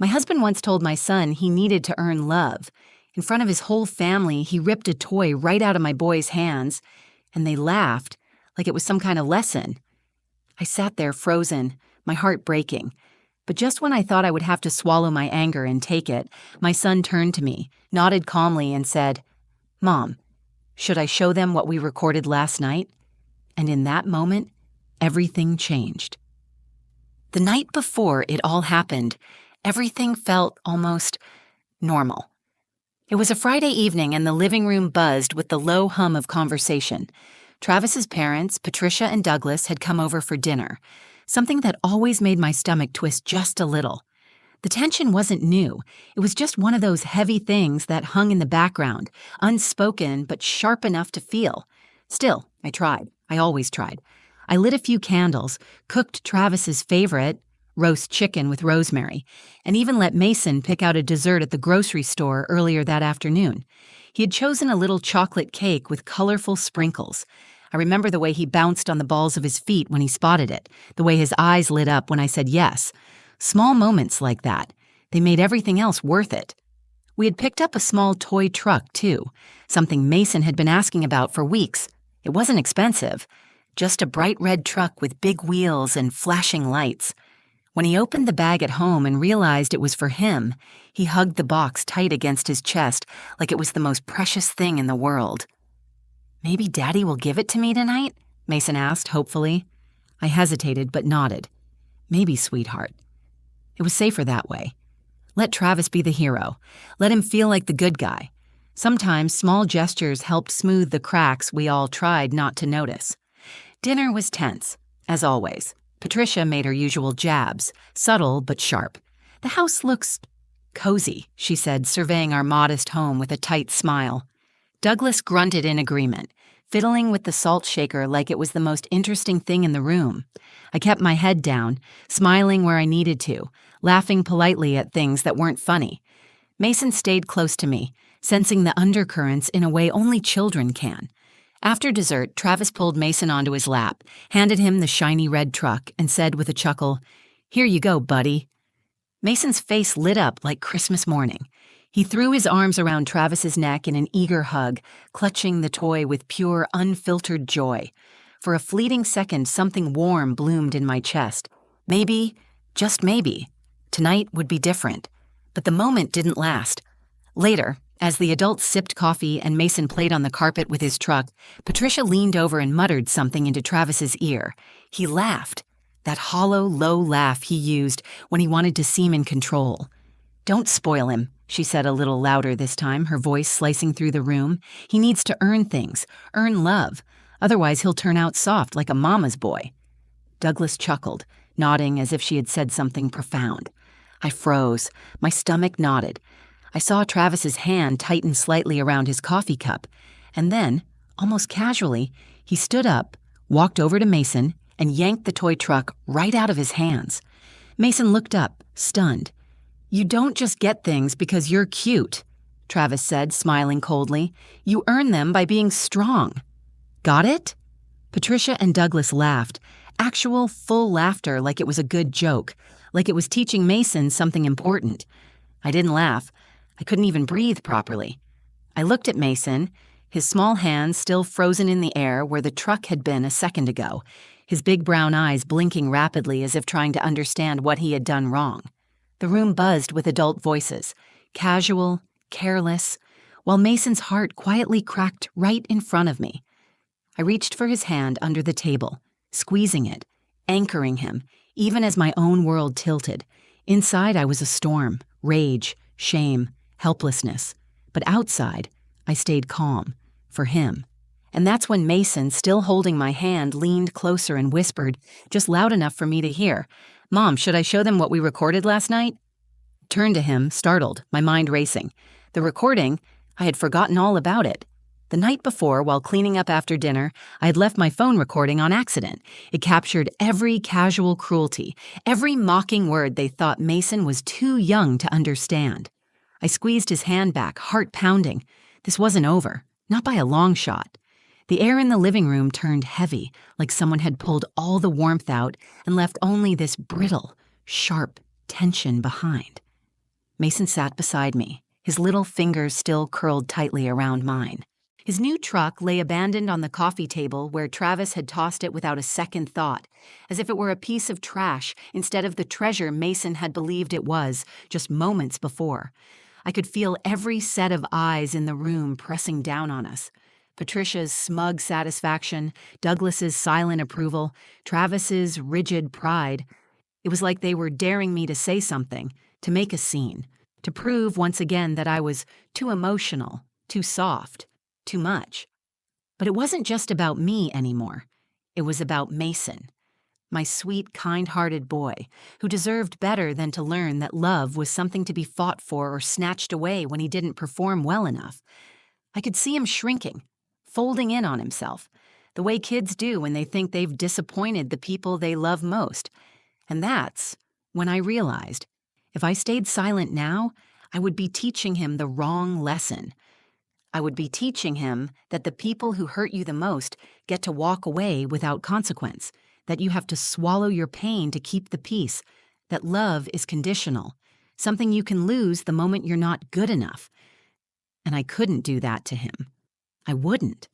My husband once told my son he needed to earn love. In front of his whole family, he ripped a toy right out of my boy's hands, and they laughed like it was some kind of lesson. I sat there frozen, my heart breaking. But just when I thought I would have to swallow my anger and take it, my son turned to me, nodded calmly, and said, "Mom, should I show them what we recorded last night?" And in that moment, everything changed. The night before it all happened, everything felt almost normal. It was a Friday evening and the living room buzzed with the low hum of conversation. Travis's parents, Patricia and Douglas, had come over for dinner, something that always made my stomach twist just a little. The tension wasn't new. It was just one of those heavy things that hung in the background, unspoken but sharp enough to feel. Still, I tried. I always tried. I lit a few candles, cooked Travis's favorite, roast chicken with rosemary, and even let Mason pick out a dessert at the grocery store earlier that afternoon. He had chosen a little chocolate cake with colorful sprinkles. I remember the way he bounced on the balls of his feet when he spotted it, the way his eyes lit up when I said yes. Small moments like that. They made everything else worth it. We had picked up a small toy truck, too, something Mason had been asking about for weeks. It wasn't expensive, just a bright red truck with big wheels and flashing lights. When he opened the bag at home and realized it was for him, he hugged the box tight against his chest like it was the most precious thing in the world. "Maybe Daddy will give it to me tonight?" Mason asked, hopefully. I hesitated but nodded. "Maybe, sweetheart." It was safer that way. Let Travis be the hero. Let him feel like the good guy. Sometimes small gestures helped smooth the cracks we all tried not to notice. Dinner was tense, as always. Patricia made her usual jabs, subtle but sharp. "The house looks cozy," she said, surveying our modest home with a tight smile. Douglas grunted in agreement, fiddling with the salt shaker like it was the most interesting thing in the room. I kept my head down, smiling where I needed to, laughing politely at things that weren't funny. Mason stayed close to me, sensing the undercurrents in a way only children can. After dessert, Travis pulled Mason onto his lap, handed him the shiny red truck, and said with a chuckle, "Here you go, buddy." Mason's face lit up like Christmas morning. He threw his arms around Travis's neck in an eager hug, clutching the toy with pure, unfiltered joy. For a fleeting second, something warm bloomed in my chest. Maybe, just maybe, tonight would be different. But the moment didn't last. Later, as the adults sipped coffee and Mason played on the carpet with his truck, Patricia leaned over and muttered something into Travis's ear. He laughed, that hollow, low laugh he used when he wanted to seem in control. "Don't spoil him," she said a little louder this time, her voice slicing through the room. "He needs to earn things, earn love. Otherwise he'll turn out soft like a mama's boy." Douglas chuckled, nodding as if she had said something profound. I froze. My stomach knotted. I saw Travis's hand tighten slightly around his coffee cup, and then, almost casually, he stood up, walked over to Mason, and yanked the toy truck right out of his hands. Mason looked up, stunned. "You don't just get things because you're cute," Travis said, smiling coldly. "You earn them by being strong." "Got it?" Patricia and Douglas laughed, actual full laughter like it was a good joke, like it was teaching Mason something important. I didn't laugh. I couldn't even breathe properly. I looked at Mason, his small hands still frozen in the air where the truck had been a second ago, his big brown eyes blinking rapidly as if trying to understand what he had done wrong. The room buzzed with adult voices, casual, careless, while Mason's heart quietly cracked right in front of me. I reached for his hand under the table, squeezing it, anchoring him, even as my own world tilted. Inside I was a storm, rage, shame, helplessness. But outside, I stayed calm, for him. And that's when Mason, still holding my hand, leaned closer and whispered, just loud enough for me to hear, "Mom, should I show them what we recorded last night?" I turned to him, startled, my mind racing. The recording, I had forgotten all about it. The night before, while cleaning up after dinner, I had left my phone recording on accident. It captured every casual cruelty, every mocking word they thought Mason was too young to understand. I squeezed his hand back, heart pounding. This wasn't over, not by a long shot. The air in the living room turned heavy, like someone had pulled all the warmth out and left only this brittle, sharp tension behind. Mason sat beside me, his little fingers still curled tightly around mine. His new truck lay abandoned on the coffee table where Travis had tossed it without a second thought, as if it were a piece of trash instead of the treasure Mason had believed it was just moments before. I could feel every set of eyes in the room pressing down on us. Patricia's smug satisfaction, Douglas's silent approval, Travis's rigid pride. It was like they were daring me to say something, to make a scene, to prove once again that I was too emotional, too soft, too much. But it wasn't just about me anymore. It was about Mason, my sweet, kind-hearted boy, who deserved better than to learn that love was something to be fought for or snatched away when he didn't perform well enough. I could see him shrinking, folding in on himself, the way kids do when they think they've disappointed the people they love most. And that's when I realized, if I stayed silent now, I would be teaching him the wrong lesson. I would be teaching him that the people who hurt you the most get to walk away without consequence, that you have to swallow your pain to keep the peace, that love is conditional, something you can lose the moment you're not good enough. And I couldn't do that to him. I wouldn't.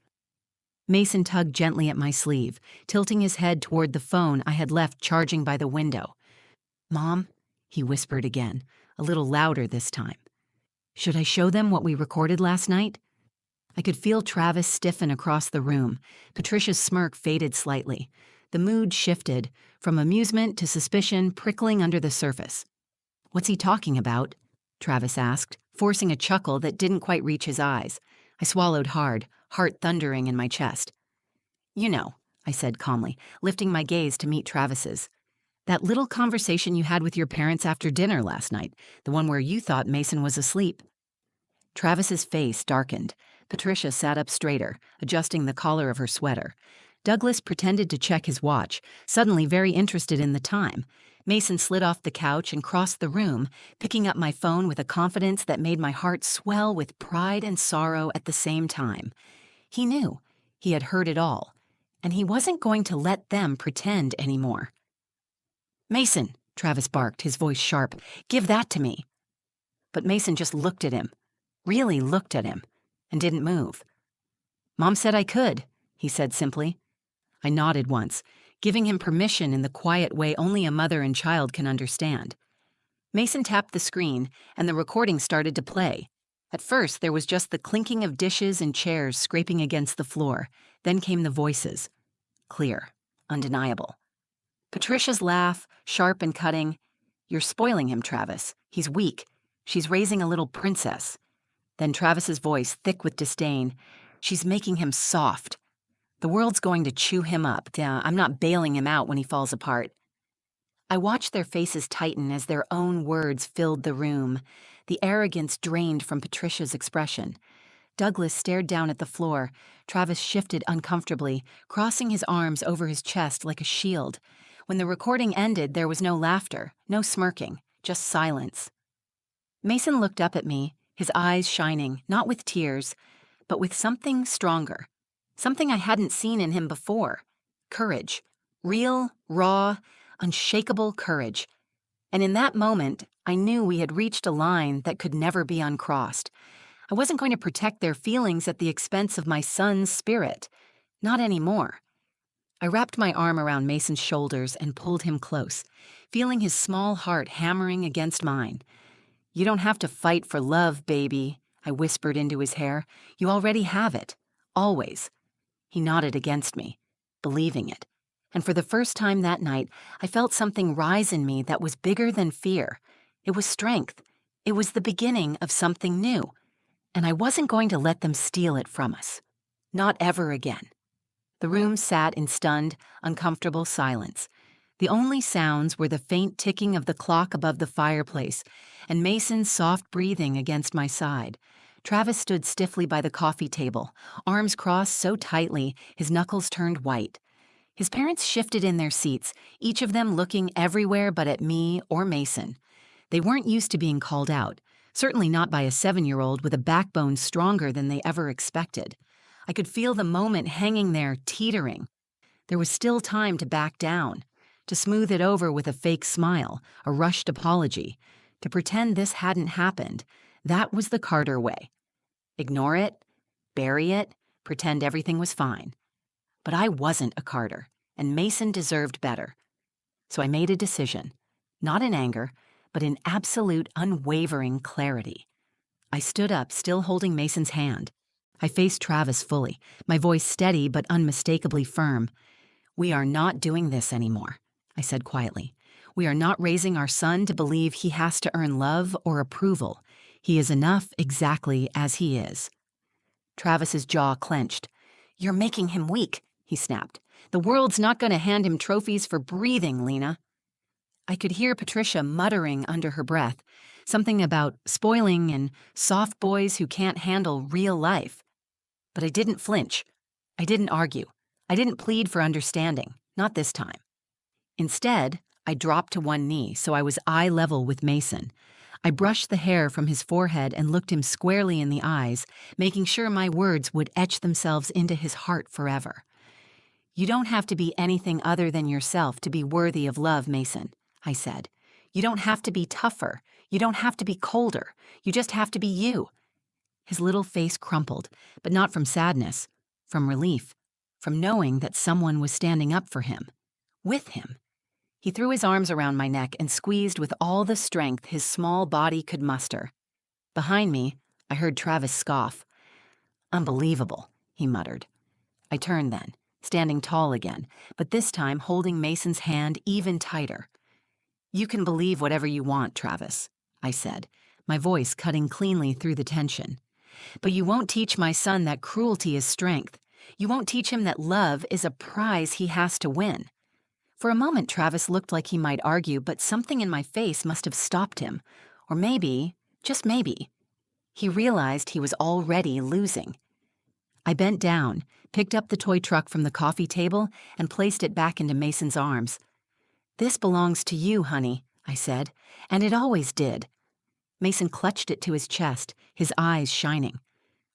Mason tugged gently at my sleeve, tilting his head toward the phone I had left charging by the window. "Mom," he whispered again, a little louder this time. "Should I show them what we recorded last night?" I could feel Travis stiffen across the room. Patricia's smirk faded slightly. The mood shifted, from amusement to suspicion prickling under the surface. "What's he talking about?" Travis asked, forcing a chuckle that didn't quite reach his eyes. I swallowed hard, heart thundering in my chest. "You know," I said calmly, lifting my gaze to meet Travis's. "That little conversation you had with your parents after dinner last night, the one where you thought Mason was asleep." Travis's face darkened. Patricia sat up straighter, adjusting the collar of her sweater. Douglas pretended to check his watch, suddenly very interested in the time. Mason slid off the couch and crossed the room, picking up my phone with a confidence that made my heart swell with pride and sorrow at the same time. He knew. He had heard it all. And he wasn't going to let them pretend anymore. "Mason," Travis barked, his voice sharp, "give that to me." But Mason just looked at him, really looked at him, and didn't move. "Mom said I could," he said simply. I nodded once, giving him permission in the quiet way only a mother and child can understand. Mason tapped the screen, and the recording started to play. At first, there was just the clinking of dishes and chairs scraping against the floor. Then came the voices. Clear, undeniable. Patricia's laugh, sharp and cutting. "You're spoiling him, Travis. He's weak. She's raising a little princess." Then Travis's voice, thick with disdain. "She's making him soft. The world's going to chew him up. I'm not bailing him out when he falls apart." I watched their faces tighten as their own words filled the room. The arrogance drained from Patricia's expression. Douglas stared down at the floor. Travis shifted uncomfortably, crossing his arms over his chest like a shield. When the recording ended, there was no laughter, no smirking, just silence. Mason looked up at me, his eyes shining, not with tears, but with something stronger. Something I hadn't seen in him before. Courage. Real, raw, unshakable courage. And in that moment, I knew we had reached a line that could never be uncrossed. I wasn't going to protect their feelings at the expense of my son's spirit. Not anymore. I wrapped my arm around Mason's shoulders and pulled him close, feeling his small heart hammering against mine. "You don't have to fight for love, baby," I whispered into his hair. "You already have it. Always." He nodded against me, believing it. And for the first time that night, I felt something rise in me that was bigger than fear. It was strength. It was the beginning of something new. And I wasn't going to let them steal it from us. Not ever again. The room sat in stunned, uncomfortable silence. The only sounds were the faint ticking of the clock above the fireplace and Mason's soft breathing against my side. Travis stood stiffly by the coffee table, arms crossed so tightly his knuckles turned white. His parents shifted in their seats, each of them looking everywhere but at me or Mason. They weren't used to being called out, certainly not by a 7-year-old with a backbone stronger than they ever expected. I could feel the moment hanging there, teetering. There was still time to back down, to smooth it over with a fake smile, a rushed apology, to pretend this hadn't happened. That was the Carter way. Ignore it, bury it, pretend everything was fine. But I wasn't a Carter, and Mason deserved better. So I made a decision, not in anger, but in absolute unwavering clarity. I stood up, still holding Mason's hand. I faced Travis fully, my voice steady but unmistakably firm. "We are not doing this anymore," I said quietly. "We are not raising our son to believe he has to earn love or approval. He is enough exactly as he is." Travis's jaw clenched. "You're making him weak," he snapped. "The world's not going to hand him trophies for breathing, Lena." I could hear Patricia muttering under her breath, something about spoiling and soft boys who can't handle real life. But I didn't flinch. I didn't argue. I didn't plead for understanding, not this time. Instead, I dropped to one knee so I was eye level with Mason. I brushed the hair from his forehead and looked him squarely in the eyes, making sure my words would etch themselves into his heart forever. "You don't have to be anything other than yourself to be worthy of love, Mason," I said. "You don't have to be tougher. You don't have to be colder. You just have to be you." His little face crumpled, but not from sadness, from relief, from knowing that someone was standing up for him, with him. He threw his arms around my neck and squeezed with all the strength his small body could muster. Behind me, I heard Travis scoff. "Unbelievable," he muttered. I turned then, standing tall again, but this time holding Mason's hand even tighter. "You can believe whatever you want, Travis," I said, my voice cutting cleanly through the tension. "But you won't teach my son that cruelty is strength. You won't teach him that love is a prize he has to win." For a moment, Travis looked like he might argue, but something in my face must have stopped him. Or maybe, just maybe, he realized he was already losing. I bent down, picked up the toy truck from the coffee table, and placed it back into Mason's arms. "This belongs to you, honey," I said, "and it always did." Mason clutched it to his chest, his eyes shining.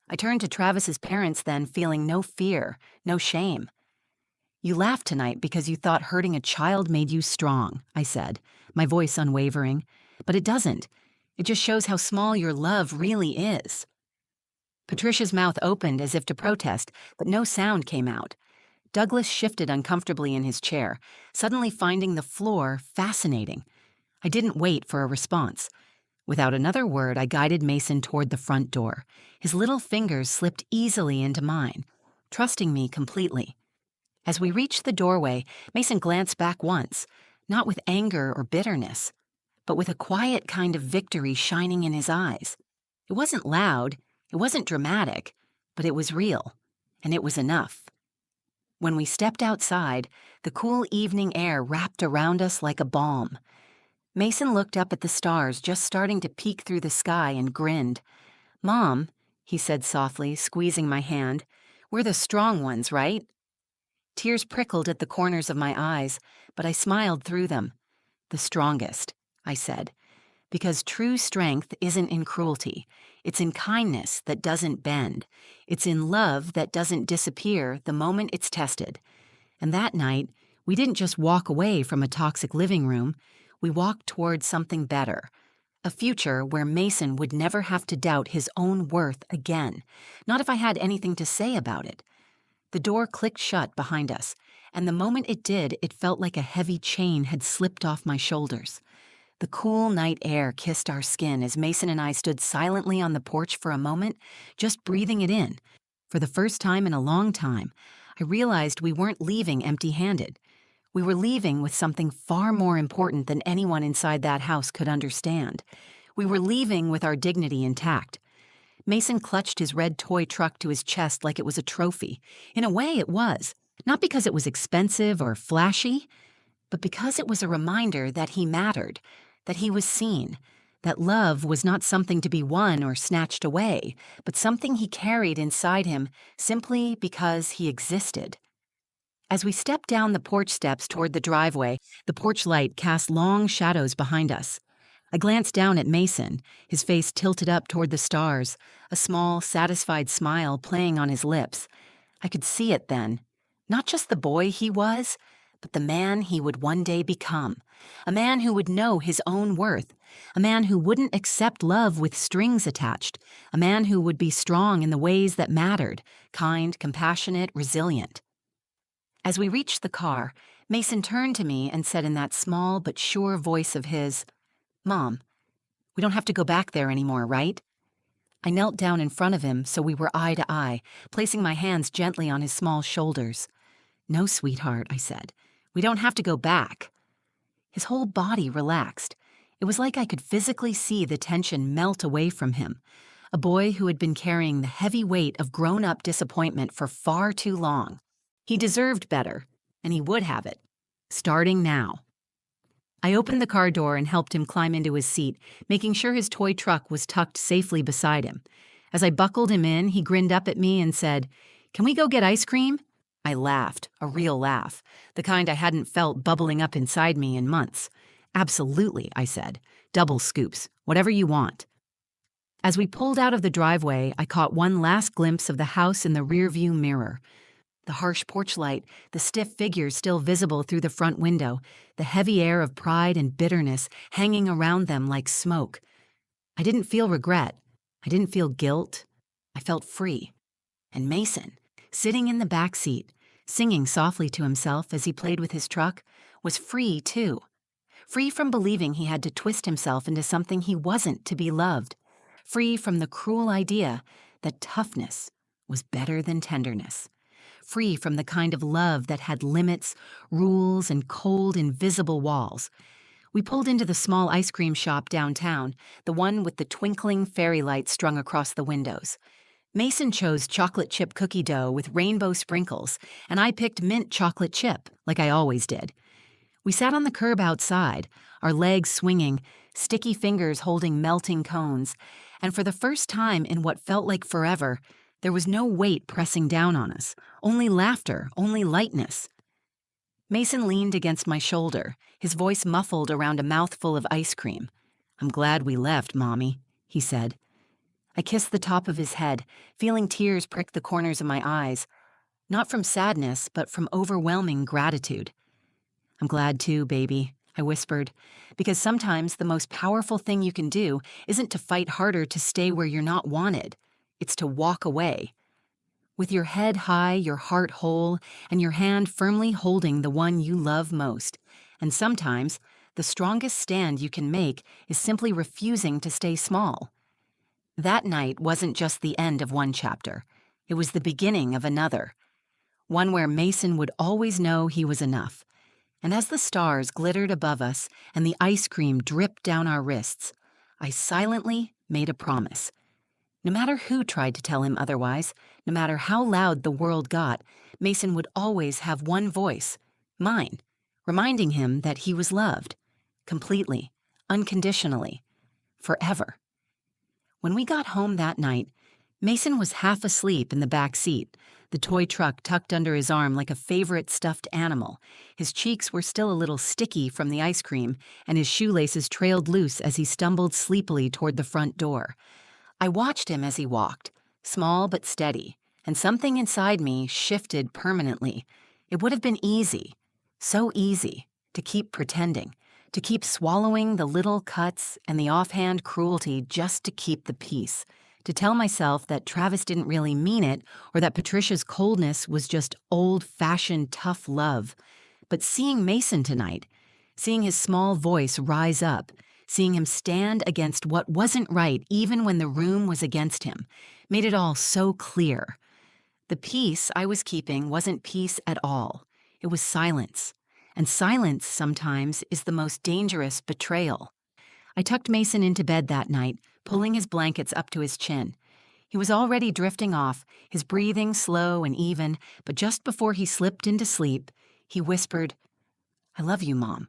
I turned to Travis's parents then, feeling no fear, no shame. "You laughed tonight because you thought hurting a child made you strong," I said, my voice unwavering. "But it doesn't. It just shows how small your love really is." Patricia's mouth opened as if to protest, but no sound came out. Douglas shifted uncomfortably in his chair, suddenly finding the floor fascinating. I didn't wait for a response. Without another word, I guided Mason toward the front door. His little fingers slipped easily into mine, trusting me completely. As we reached the doorway, Mason glanced back once, not with anger or bitterness, but with a quiet kind of victory shining in his eyes. It wasn't loud, it wasn't dramatic, but it was real, and it was enough. When we stepped outside, the cool evening air wrapped around us like a balm. Mason looked up at the stars just starting to peek through the sky and grinned. "Mom," he said softly, squeezing my hand, "we're the strong ones, right?" Tears prickled at the corners of my eyes, but I smiled through them. "The strongest," I said, "because true strength isn't in cruelty. It's in kindness that doesn't bend. It's in love that doesn't disappear the moment it's tested." And that night, we didn't just walk away from a toxic living room. We walked toward something better, a future where Mason would never have to doubt his own worth again, not if I had anything to say about it. The door clicked shut behind us, and the moment it did, it felt like a heavy chain had slipped off my shoulders. The cool night air kissed our skin as Mason and I stood silently on the porch for a moment, just breathing it in. For the first time in a long time, I realized we weren't leaving empty-handed. We were leaving with something far more important than anyone inside that house could understand. We were leaving with our dignity intact. Mason clutched his red toy truck to his chest like it was a trophy. In a way, it was. Not because it was expensive or flashy, but because it was a reminder that he mattered, that he was seen, that love was not something to be won or snatched away, but something he carried inside him simply because he existed. As we stepped down the porch steps toward the driveway, the porch light cast long shadows behind us. I glanced down at Mason, his face tilted up toward the stars, a small, satisfied smile playing on his lips. I could see it then. Not just the boy he was, but the man he would one day become, a man who would know his own worth, a man who wouldn't accept love with strings attached, a man who would be strong in the ways that mattered, kind, compassionate, resilient. As we reached the car, Mason turned to me and said in that small but sure voice of his, "Mom, we don't have to go back there anymore, right?" I knelt down in front of him so we were eye to eye, placing my hands gently on his small shoulders. "No, sweetheart," I said. "We don't have to go back." His whole body relaxed. It was like I could physically see the tension melt away from him. A boy who had been carrying the heavy weight of grown-up disappointment for far too long. He deserved better, and he would have it. Starting now. I opened the car door and helped him climb into his seat, making sure his toy truck was tucked safely beside him. As I buckled him in, he grinned up at me and said, "Can we go get ice cream?" I laughed, a real laugh, the kind I hadn't felt bubbling up inside me in months. "Absolutely," I said. "Double scoops, whatever you want." As we pulled out of the driveway, I caught one last glimpse of the house in the rearview mirror. The harsh porch light, the stiff figures still visible through the front window, the heavy air of pride and bitterness hanging around them like smoke. I didn't feel regret. I didn't feel guilt. I felt free. And Mason, sitting in the back seat, singing softly to himself as he played with his truck, was free too. Free from believing he had to twist himself into something he wasn't to be loved. Free from the cruel idea that toughness was better than tenderness. Free from the kind of love that had limits, rules, and cold, invisible walls. We pulled into the small ice cream shop downtown, the one with the twinkling fairy lights strung across the windows. Mason chose chocolate chip cookie dough with rainbow sprinkles, and I picked mint chocolate chip, like I always did. We sat on the curb outside, our legs swinging, sticky fingers holding melting cones, and for the first time in what felt like forever, there was no weight pressing down on us, only laughter, only lightness. Mason leaned against my shoulder, his voice muffled around a mouthful of ice cream. "I'm glad we left, Mommy," he said. I kissed the top of his head, feeling tears prick the corners of my eyes, not from sadness, but from overwhelming gratitude. "I'm glad too, baby," I whispered, because sometimes the most powerful thing you can do isn't to fight harder to stay where you're not wanted. It's to walk away. With your head high, your heart whole, and your hand firmly holding the one you love most. And sometimes, the strongest stand you can make is simply refusing to stay small. That night wasn't just the end of one chapter. It was the beginning of another. One where Mason would always know he was enough. And as the stars glittered above us and the ice cream dripped down our wrists, I silently made a promise. No matter who tried to tell him otherwise, no matter how loud the world got, Mason would always have one voice, mine, reminding him that he was loved, completely, unconditionally, forever. When we got home that night, Mason was half asleep in the back seat, the toy truck tucked under his arm like a favorite stuffed animal. His cheeks were still a little sticky from the ice cream, and his shoelaces trailed loose as he stumbled sleepily toward the front door. I watched him as he walked, small but steady, and something inside me shifted permanently. It would have been easy, so easy, to keep pretending, to keep swallowing the little cuts and the offhand cruelty just to keep the peace, to tell myself that Travis didn't really mean it or that Patricia's coldness was just old-fashioned tough love. But seeing Mason tonight, seeing his small voice rise up, seeing him stand against what wasn't right even when the room was against him, made it all so clear. The peace I was keeping wasn't peace at all. It was silence. And silence, sometimes, is the most dangerous betrayal. I tucked Mason into bed that night, pulling his blankets up to his chin. He was already drifting off, his breathing slow and even, but just before he slipped into sleep, he whispered, "I love you, Mom."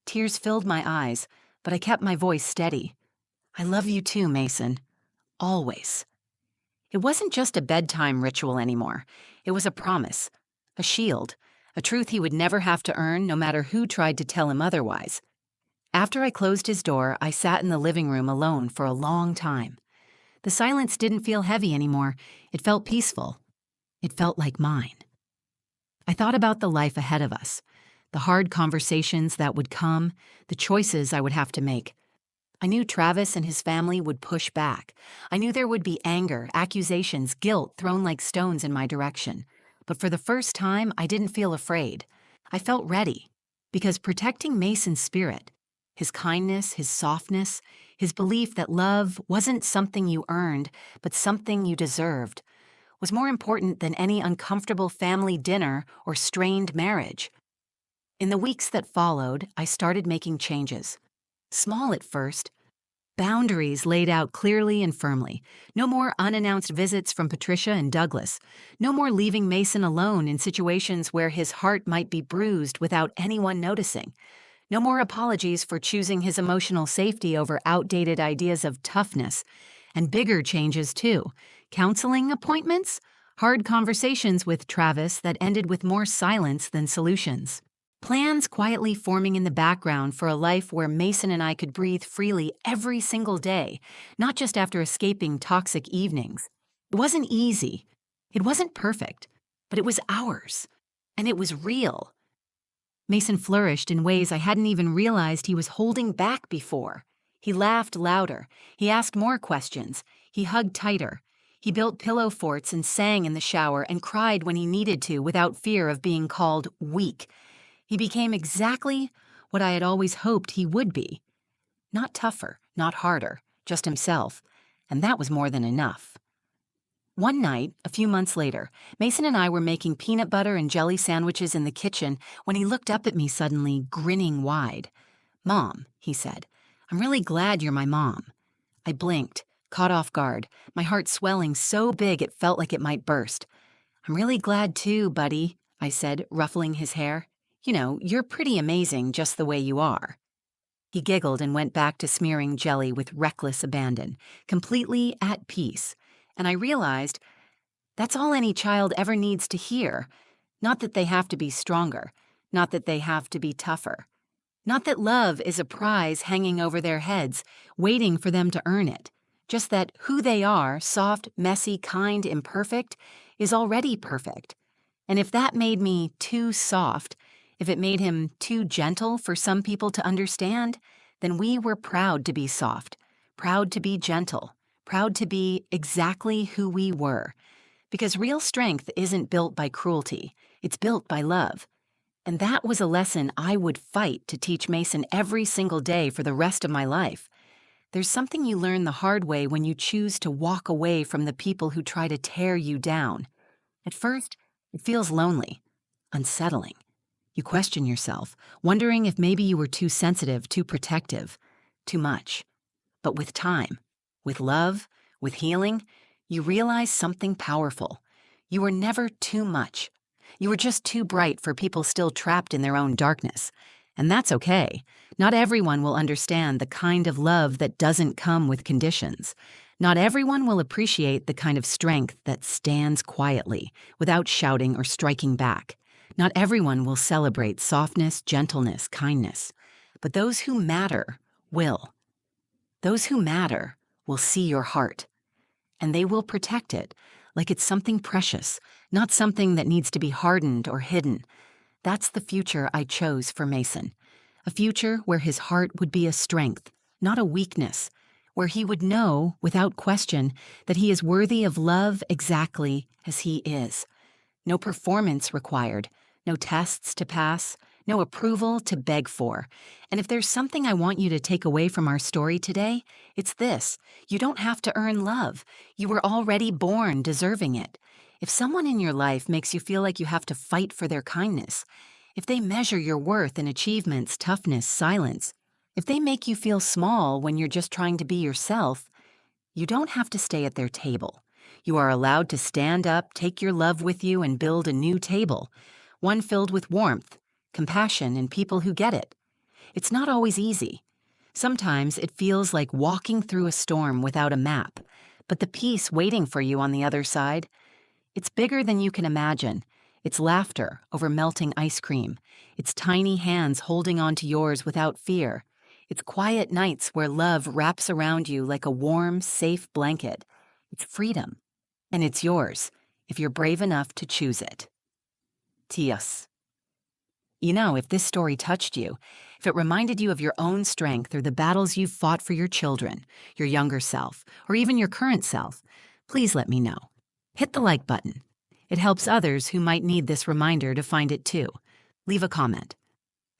Tears filled my eyes, but I kept my voice steady. "I love you too, Mason. Always." It wasn't just a bedtime ritual anymore. It was a promise, a shield, a truth he would never have to earn no matter who tried to tell him otherwise. After I closed his door, I sat in the living room alone for a long time. The silence didn't feel heavy anymore. It felt peaceful. It felt like mine. I thought about the life ahead of us, the hard conversations that would come, the choices I would have to make. I knew Travis and his family would push back. I knew there would be anger, accusations, guilt thrown like stones in my direction. But for the first time, I didn't feel afraid. I felt ready. Because protecting Mason's spirit, his kindness, his softness, his belief that love wasn't something you earned, but something you deserved, was more important than any uncomfortable family dinner or strained marriage. In the weeks that followed, I started making changes. Small at first, boundaries laid out clearly and firmly. No more unannounced visits from Patricia and Douglas. No more leaving Mason alone in situations where his heart might be bruised without anyone noticing. No more apologies for choosing his emotional safety over outdated ideas of toughness. And bigger changes, too. Counseling appointments, hard conversations with Travis that ended with more silence than solutions. Plans quietly forming in the background for a life where Mason and I could breathe freely every single day, not just after escaping toxic evenings. It wasn't easy. It wasn't perfect, but it was ours. And it was real. Mason flourished in ways I hadn't even realized he was holding back before. He laughed louder. He asked more questions. He hugged tighter. He built pillow forts and sang in the shower and cried when he needed to without fear of being called weak. He became exactly what I had always hoped he would be. Not tougher, not harder, just himself. And that was more than enough. One night, a few months later, Mason and I were making peanut butter and jelly sandwiches in the kitchen when he looked up at me suddenly, grinning wide. "Mom," he said, "I'm really glad you're my mom." I blinked, caught off guard, my heart swelling so big it felt like it might burst. "I'm really glad too, buddy," I said, ruffling his hair. "You know, you're pretty amazing just the way you are." He giggled and went back to smearing jelly with reckless abandon, completely at peace. And I realized that's all any child ever needs to hear. Not that they have to be stronger, not that they have to be tougher. Not that love is a prize hanging over their heads, waiting for them to earn it. Just that who they are, soft, messy, kind, imperfect, is already perfect. And if that made me too soft, if it made him too gentle for some people to understand, then we were proud to be soft, proud to be gentle, proud to be exactly who we were. Because real strength isn't built by cruelty, it's built by love. And that was a lesson I would fight to teach Mason every single day for the rest of my life. There's something you learn the hard way when you choose to walk away from the people who try to tear you down. At first, it feels lonely, unsettling. You question yourself, wondering if maybe you were too sensitive, too protective, too much. But with time, with love, with healing, you realize something powerful. You were never too much. You were just too bright for people still trapped in their own darkness. And that's okay. Not everyone will understand the kind of love that doesn't come with conditions. Not everyone will appreciate the kind of strength that stands quietly, without shouting or striking back. Not everyone will celebrate softness, gentleness, kindness. But those who matter will. Those who matter will see your heart. And they will protect it, like it's something precious, not something that needs to be hardened or hidden. That's the future I chose for Mason. A future where his heart would be a strength, not a weakness. Where he would know, without question, that he is worthy of love exactly as he is. No performance required, no tests to pass, no approval to beg for. And if there's something I want you to take away from our story today, it's this: you don't have to earn love. You were already born deserving it. If someone in your life makes you feel like you have to fight for their kindness, if they measure your worth in achievements, toughness, silence, if they make you feel small when you're just trying to be yourself, you don't have to stay at their table. You are allowed to stand up, take your love with you, and build a new table, one filled with warmth, compassion, and people who get it. It's not always easy. Sometimes it feels like walking through a storm without a map, but the peace waiting for you on the other side, it's bigger than you can imagine. It's laughter over melting ice cream. It's tiny hands holding onto yours without fear. It's quiet nights where love wraps around you like a warm, safe blanket. It's freedom. And it's yours, if you're brave enough to choose it. tíos. You know, if this story touched you, if it reminded you of your own strength or the battles you've fought for your children, your younger self, or even your current self, please let me know. Hit the like button. It helps others who might need this reminder to find it too. Leave a comment.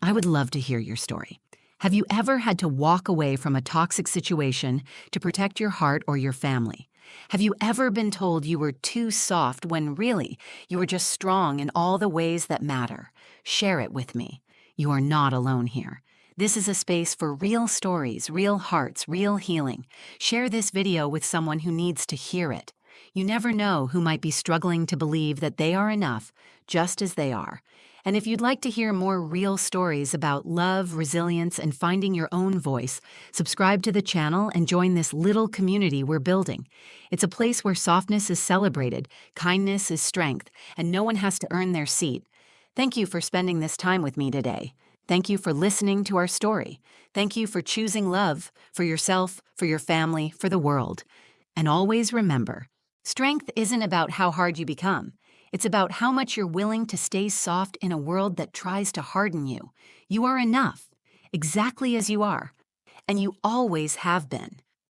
I would love to hear your story. Have you ever had to walk away from a toxic situation to protect your heart or your family? Have you ever been told you were too soft when really you were just strong in all the ways that matter? Share it with me. You are not alone here. This is a space for real stories, real hearts, real healing. Share this video with someone who needs to hear it. You never know who might be struggling to believe that they are enough, just as they are. And if you'd like to hear more real stories about love, resilience, and finding your own voice, subscribe to the channel and join this little community we're building. It's a place where softness is celebrated, kindness is strength, and no one has to earn their seat. Thank you for spending this time with me today. Thank you for listening to our story. Thank you for choosing love for yourself, for your family, for the world. And always remember, strength isn't about how hard you become. It's about how much you're willing to stay soft in a world that tries to harden you. You are enough, exactly as you are, and you always have been.